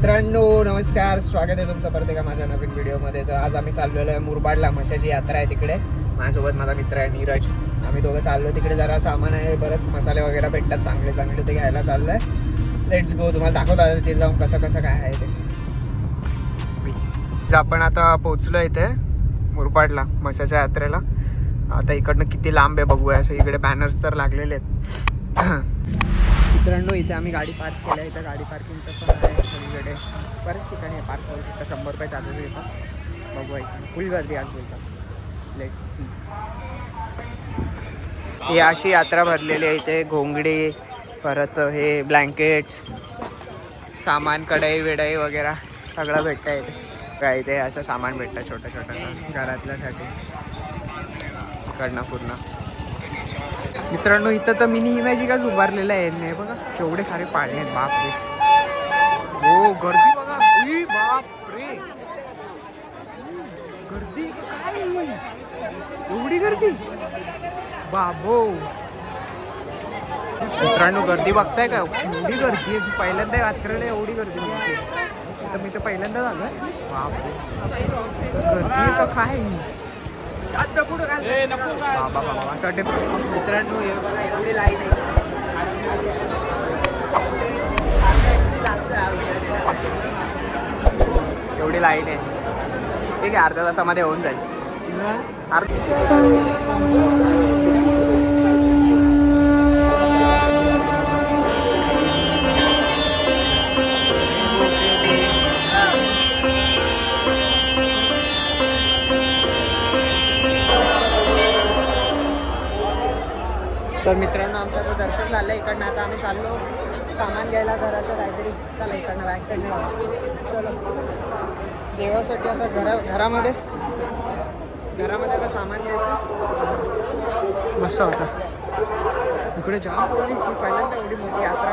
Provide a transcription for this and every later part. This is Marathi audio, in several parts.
मित्रांनो नमस्कार, स्वागत आहे तुमचं परत एका माझ्या नवीन व्हिडिओमध्ये. तर आज आम्ही चाललेलो आहे मुरबाडला, मशाची यात्रा आहे तिकडे. माझ्यासोबत माझा मित्र आहे नीरज. आम्ही दोघं चाललो तिकडे. जरा सामान आहे, बरंच मसाले वगैरे भेटतात चांगले चांगले, ते घ्यायला चाललो आहे. Let's go. तुम्हाला दाखवता तिथे जाऊन कसं कसं काय आहे ते. आपण आता पोचलो इथे मुरबाडला मशाच्या यात्रेला. आता इकडनं किती लांब आहे बघूया. असं इकडे बॅनर्स तर लागलेले आहेत. मित्रांनो इथे आम्ही गाडी पार्क केल्या. इथं गाडी पार्किंगचं पण आहे सगळीकडे. बऱ्याच ठिकाणी आहे पार्क करू शकता. 100 रुपये चार्जेस येतात. बघूया इकडे फुल गर्दी आज बोलतात. Let's see. ही अशी यात्रा भरलेली आहे इथे. घोंगडी, परत हे ब्लँकेट्स, सामान, कढई विडई वगैरे सगळं भेटतं इथे. काय इथे असं सामान भेटतं छोटं छोटं घरातल्यासाठी. इकडनं पूर्ण मित्रांनो इथं तर मिनी इमॅजिकच उभारलेलं आहे. नाही बघा केवढे सारे पाळणे आहेत. बाप रे. हो गर्दी बघा. बाप रे, गर्दी काय एवढी गर्दी. बाबो मित्रांनो गर्दी बघताय का? एवढी गर्दी आहे. पहिल्यांदा यात्रेला एवढी गर्दी नव्हती. तर मी तर पहिल्यांदा झालं. बाप रे, गर्दी तर काय. मित्रांनो हे बघा एवढी लाईन आहे. एवढी लाईन आहे. ठीक आहे, अर्ध्या तासामध्ये होऊन जाईल. तर मित्रांनो आमचं आता दर्शन झालं. इकडनं आता आम्ही चाललो सामान घ्यायला घराचं काहीतरी. चला इकडनं बॅक साईडने चला देवासाठी. आता घरामध्ये आता सामान घ्यायचं. मस्त होतं इकडे. जाम पोलीस. मी पहिल्यांदा एवढी मोठी यात्रा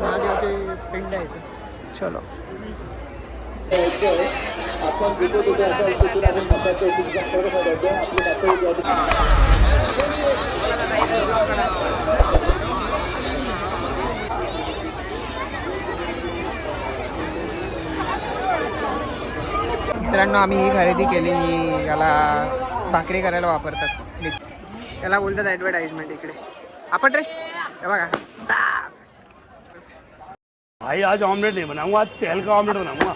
महादेवाची पिंड आहे इथे. चलो मित्रांनो आम्ही ही खरेदी केली. ही याला भाकरी करायला वापरतात. त्याला बोलतात ॲडव्हर्टाइजमेंट. इकडे आपण रे हे बघा. भाई आज ऑमलेट नहीं बनाऊंगा, आज तेल का ऑमलेट बनाऊंगा.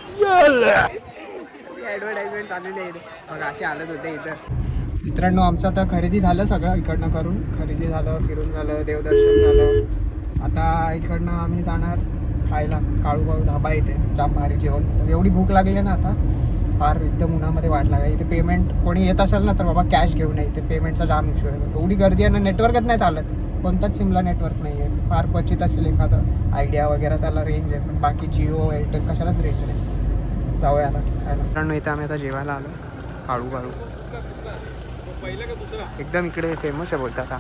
ॲडव्हर्टाइजमेंट चाललेली आहे बघा. अशी हालत होते इथं. मित्रांनो आमचं आता खरेदी झालं सगळं. इकडनं करून खरेदी झालं, फिरून झालं, देवदर्शन झालं. आता इकडनं आम्ही जाणार खायला. काळू ढाबा इथे. जाम भारी जेवण. एवढी भूक लागली ना आता, फार एकदम उन्हामध्ये वाट लागली. इथे पेमेंट कोणी येत असेल ना तर बाबा कॅश घेऊन ये. इथे पेमेंटचा जाम इश्यू आहे. एवढी गर्दी आहे ना, नेटवर्कच नाही चालत. कोणताच सिमला नेटवर्क नाही आहे. फार क्वचित असेल एखादं आयडिया वगैरे त्याला रेंज आहे, पण बाकी जिओ एअरटेल कशालाच रेंज नाही. जाऊया आता खायला. मित्रांनो इथं आम्ही आता जेवायला आलो. काळू एकदम इकडे फेमस आहे बोलतात. आता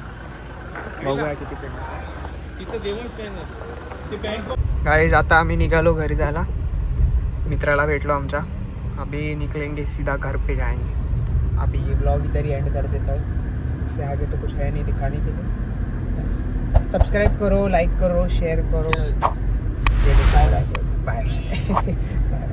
बघूया किती फेमस आहे. गाईज आता आम्ही निघालो घरी जायला. मित्राला भेटलो आमच्या. अभी निकलेंगे सीधा घर पे जाएंगे. अभी ये ब्लॉग इधर ही एंड कर देता हूँ. इससे आगे तो कुछ है नहीं दिखाने के लिए. बस सब्सक्राइब करो, लाइक करो, शेयर करो. Bye bye.